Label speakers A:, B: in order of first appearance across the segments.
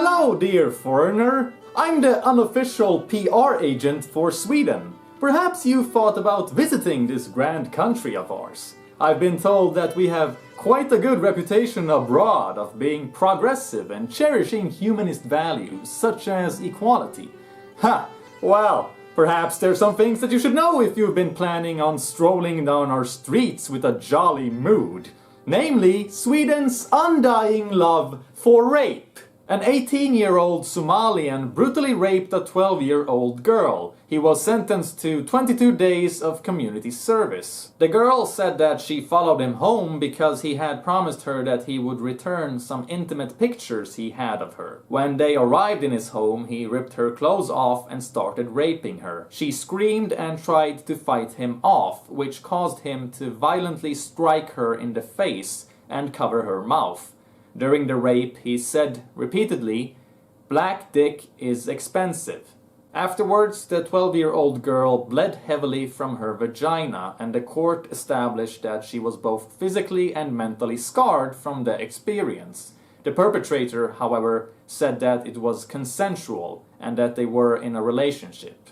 A: Hello, dear foreigner! I'm the unofficial PR agent for Sweden. Perhaps you've thought about visiting this grand country of ours. I've been told that we have quite a good reputation abroad of being progressive and cherishing humanist values such as equality. Ha! Well, perhaps there's some things that you should know if you've been planning on strolling down our streets with a jolly mood. Namely, Sweden's undying love for rape. An 18-year-old Somalian brutally raped a 12-year-old girl. He was sentenced to 22 days of community service. The girl said that she followed him home because he had promised her that he would return some intimate pictures he had of her. When they arrived in his home, he ripped her clothes off and started raping her. She screamed and tried to fight him off, which caused him to violently strike her in the face and cover her mouth. During the rape, he said repeatedly, "Black dick is expensive." Afterwards, the 12-year-old girl bled heavily from her vagina, and the court established that she was both physically and mentally scarred from the experience. The perpetrator, however, said that it was consensual and that they were in a relationship.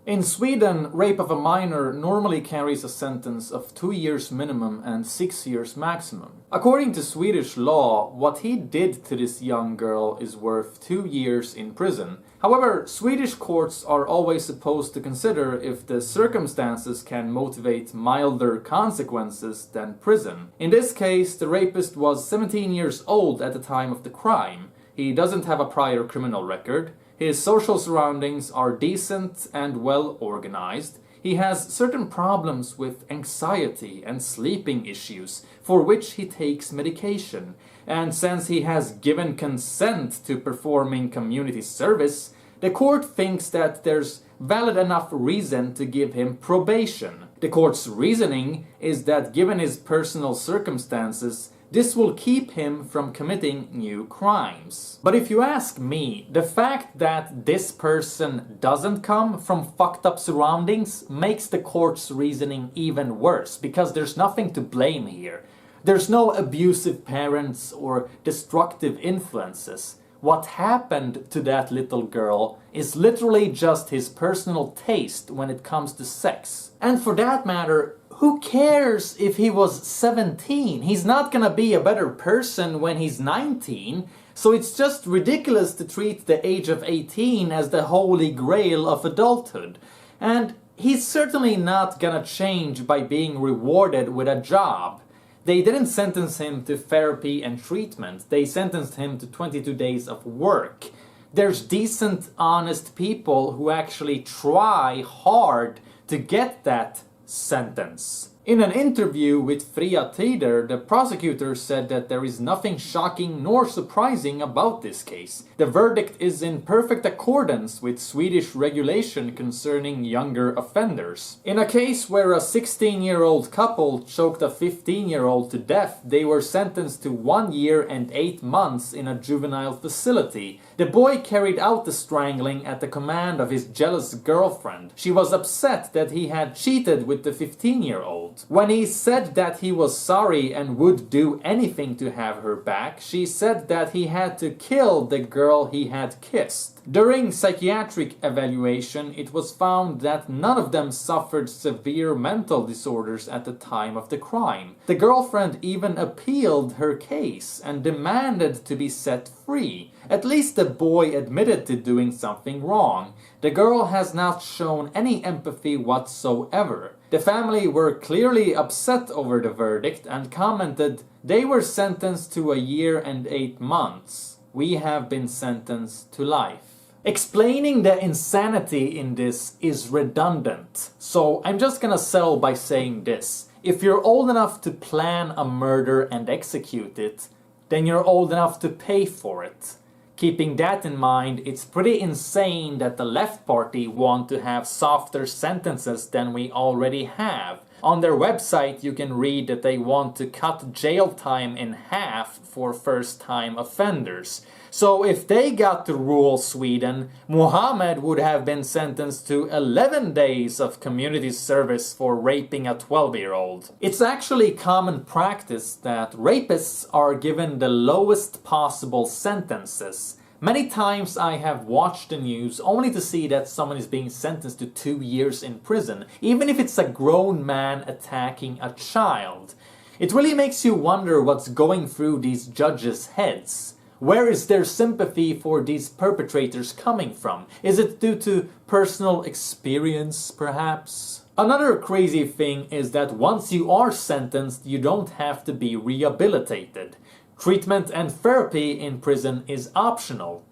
A: In Sweden, rape of a minor normally carries a sentence of 2 years minimum and 6 years maximum. According to Swedish law, what he did to this young girl is worth 2 years in prison. However, Swedish courts are always supposed to consider if the circumstances can motivate milder consequences than prison. In this case, the rapist was 17 years old at the time of the crime. He doesn't have a prior criminal record. His social surroundings are decent and well organized. He has certain problems with anxiety and sleeping issues, for which he takes medication. And since he has given consent to performing community service, the court thinks that there's valid enough reason to give him probation. The court's reasoning is that given his personal circumstances, this will keep him from committing new crimes. But if you ask me, the fact that this person doesn't come from fucked up surroundings makes the court's reasoning even worse, because there's nothing to blame here. There's no abusive parents or destructive influences. What happened to that little girl is literally just his personal taste when it comes to sex. And for that matter, who cares if he was 17? He's not gonna be a better person when he's 19, so it's just ridiculous to treat the age of 18 as the holy grail of adulthood. And he's certainly not gonna change by being rewarded with a job. They didn't sentence him to therapy and treatment, they sentenced him to 22 days of work. There's decent, honest people who actually try hard to get that sentence. In an interview with Fria Tider, the prosecutor said that there is nothing shocking nor surprising about this case. The verdict is in perfect accordance with Swedish regulation concerning younger offenders. In a case where a 16-year-old couple choked a 15-year-old to death, they were sentenced to 1 year and 8 months in a juvenile facility. The boy carried out the strangling at the command of his jealous girlfriend. She was upset that he had cheated with the 15-year-old. When he said that he was sorry and would do anything to have her back, she said that he had to kill the girl he had kissed. During psychiatric evaluation, it was found that none of them suffered severe mental disorders at the time of the crime. The girlfriend even appealed her case and demanded to be set free. At least the boy admitted to doing something wrong. The girl has not shown any empathy whatsoever. The family were clearly upset over the verdict and commented, "They were sentenced to 1 year and 8 months. We have been sentenced to life." Explaining the insanity in this is redundant, so I'm just gonna settle by saying this. If you're old enough to plan a murder and execute it, then you're old enough to pay for it. Keeping that in mind, it's pretty insane that the left party want to have softer sentences than we already have. On their website you can read that they want to cut jail time in half for first-time offenders. So if they got to rule Sweden, Muhammad would have been sentenced to 11 days of community service for raping a 12-year-old. It's actually common practice that rapists are given the lowest possible sentences. Many times I have watched the news only to see that someone is being sentenced to 2 years in prison, even if it's a grown man attacking a child. It really makes you wonder what's going through these judges' heads. Where is their sympathy for these perpetrators coming from? Is it due to personal experience, perhaps? Another crazy thing is that once you are sentenced, you don't have to be rehabilitated. Treatment and therapy in prison is optional.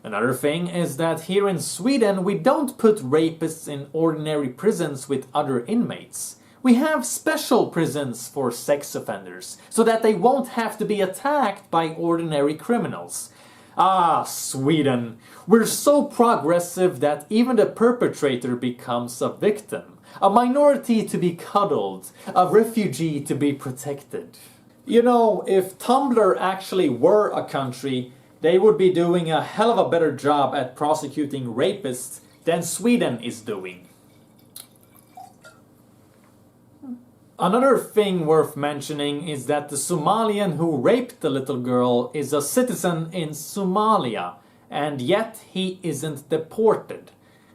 A: Another thing is that here in Sweden, we don't put rapists in ordinary prisons with other inmates. We have special prisons for sex offenders, so that they won't have to be attacked by ordinary criminals. Ah, Sweden. We're so progressive that even the perpetrator becomes a victim. A minority to be cuddled, a refugee to be protected. You know, if Tumblr actually were a country, they would be doing a hell of a better job at prosecuting rapists than Sweden is doing. Another thing worth mentioning is that the Somalian who raped the little girl is a citizen in Somalia, and yet he isn't deported.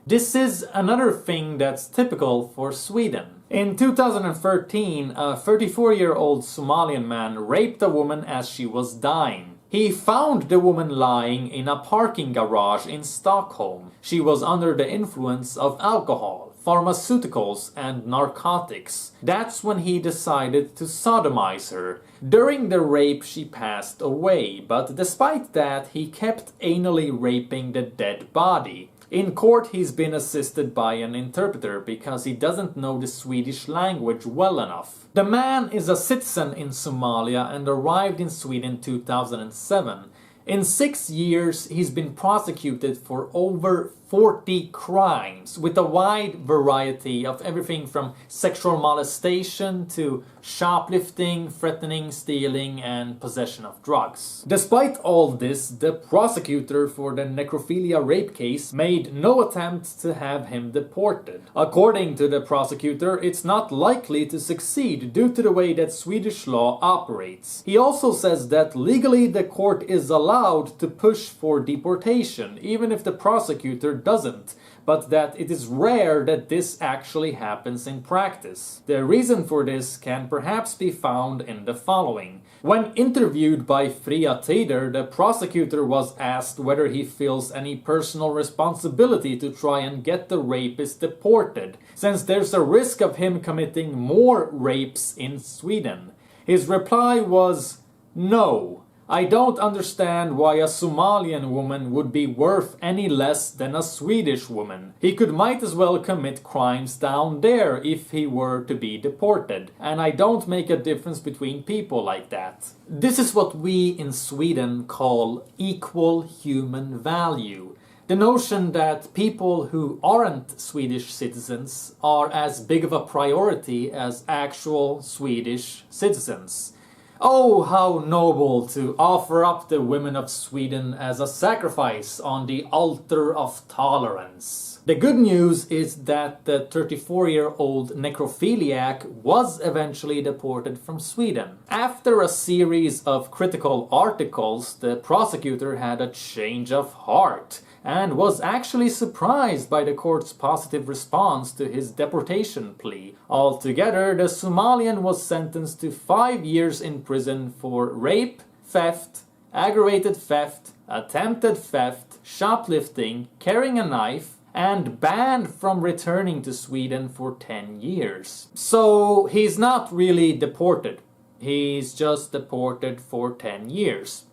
A: This is another thing that's typical for Sweden. In 2013, a 34-year-old Somalian man raped a woman as she was dying. He found the woman lying in a parking garage in Stockholm. She was under the influence of alcohol, pharmaceuticals and narcotics. That's when he decided to sodomize her. During the rape she passed away, but despite that he kept anally raping the dead body. In court he's been assisted by an interpreter because he doesn't know the Swedish language well enough. The man is a citizen in Somalia and arrived in Sweden in 2007. In 6 years, he's been prosecuted for over 40 crimes, with a wide variety of everything from sexual molestation to shoplifting, threatening, stealing, and possession of drugs. Despite all this, the prosecutor for the necrophilia rape case made no attempt to have him deported. According to the prosecutor, it's not likely to succeed due to the way that Swedish law operates. He also says that legally the court is allowed to push for deportation, even if the prosecutor doesn't, but that it is rare that this actually happens in practice. The reason for this can perhaps be found in the following. When interviewed by Fria Tider, the prosecutor was asked whether he feels any personal responsibility to try and get the rapist deported, since there's a risk of him committing more rapes in Sweden. His reply was, "No. I don't understand why a Somalian woman would be worth any less than a Swedish woman. He might as well commit crimes down there if he were to be deported, and I don't make a difference between people like that." This is what we in Sweden call equal human value. The notion that people who aren't Swedish citizens are as big of a priority as actual Swedish citizens. Oh, how noble to offer up the women of Sweden as a sacrifice on the altar of tolerance. The good news is that the 34-year-old necrophiliac was eventually deported from Sweden. After a series of critical articles, the prosecutor had a change of heart and was actually surprised by the court's positive response to his deportation plea. Altogether, the Somalian was sentenced to 5 years in prison for rape, theft, aggravated theft, attempted theft, shoplifting, carrying a knife, and banned from returning to Sweden for 10 years. So he's not really deported. He's just deported for 10 years.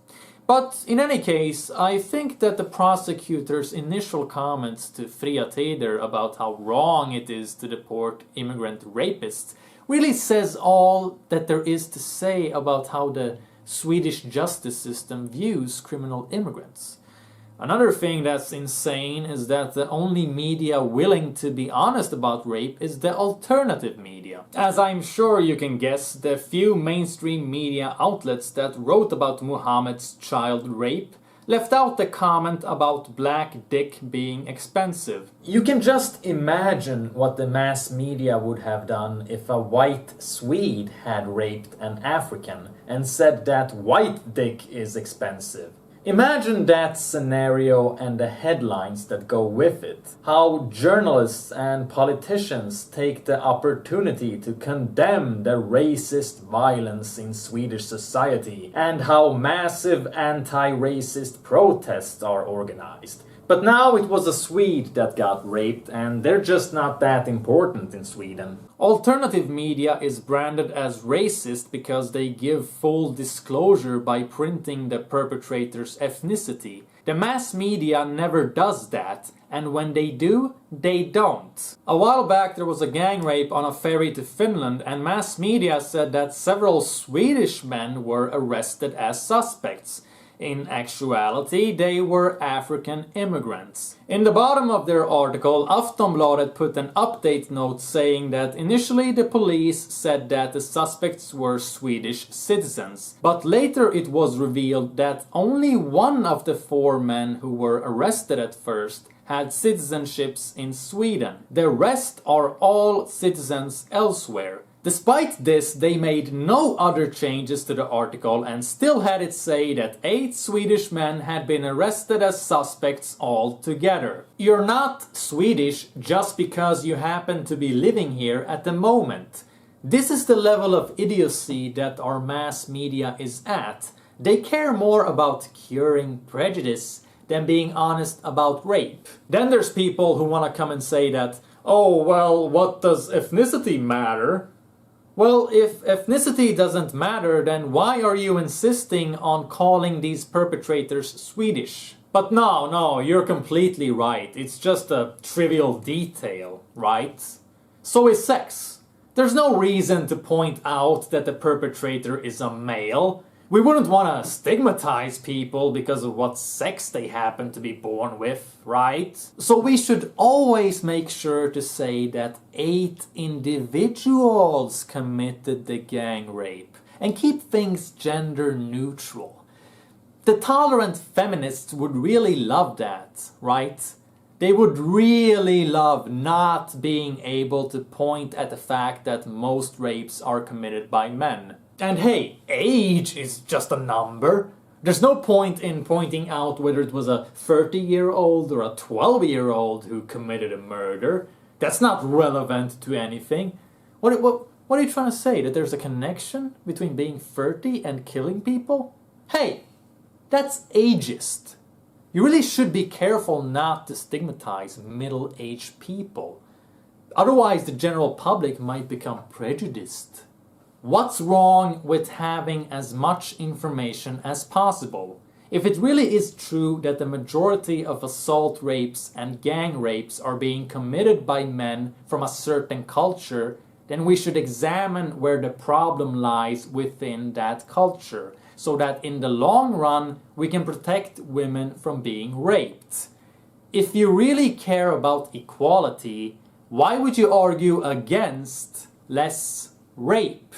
A: But in any case, I think that the prosecutor's initial comments to Fria Tider about how wrong it is to deport immigrant rapists really says all that there is to say about how the Swedish justice system views criminal immigrants. Another thing that's insane is that the only media willing to be honest about rape is the alternative media. As I'm sure you can guess, the few mainstream media outlets that wrote about Muhammad's child rape left out the comment about black dick being expensive. You can just imagine what the mass media would have done if a white Swede had raped an African and said that white dick is expensive. Imagine that scenario and the headlines that go with it. How journalists and politicians take the opportunity to condemn the racist violence in Swedish society and how massive anti-racist protests are organized. But now it was a Swede that got raped, and they're just not that important in Sweden. Alternative media is branded as racist because they give full disclosure by printing the perpetrator's ethnicity. The mass media never does that, and when they do, they don't. A while back there was a gang rape on a ferry to Finland, and mass media said that several Swedish men were arrested as suspects. In actuality, they were African immigrants. In the bottom of their article, Aftonbladet put an update note saying that initially the police said that the suspects were Swedish citizens, but later it was revealed that only one of the 4 men who were arrested at first had citizenships in Sweden. The rest are all citizens elsewhere. Despite this, they made no other changes to the article and still had it say that 8 Swedish men had been arrested as suspects altogether. You're not Swedish just because you happen to be living here at the moment. This is the level of idiocy that our mass media is at. They care more about curing prejudice than being honest about rape. Then there's people who want to come and say that, oh, well, what does ethnicity matter? Well, if ethnicity doesn't matter, then why are you insisting on calling these perpetrators Swedish? But no, you're completely right. It's just a trivial detail, right? So is sex. There's no reason to point out that the perpetrator is a male. We wouldn't want to stigmatize people because of what sex they happen to be born with, right? So we should always make sure to say that 8 individuals committed the gang rape and keep things gender neutral. The tolerant feminists would really love that, right? They would really love not being able to point at the fact that most rapes are committed by men. And hey, age is just a number. There's no point in pointing out whether it was a 30-year-old or a 12-year-old who committed a murder. That's not relevant to anything. What are you trying to say? That there's a connection between being 30 and killing people? Hey, that's ageist. You really should be careful not to stigmatize middle-aged people. Otherwise, the general public might become prejudiced. What's wrong with having as much information as possible? If it really is true that the majority of assault rapes and gang rapes are being committed by men from a certain culture, then we should examine where the problem lies within that culture, so that in the long run we can protect women from being raped. If you really care about equality, why would you argue against less rape?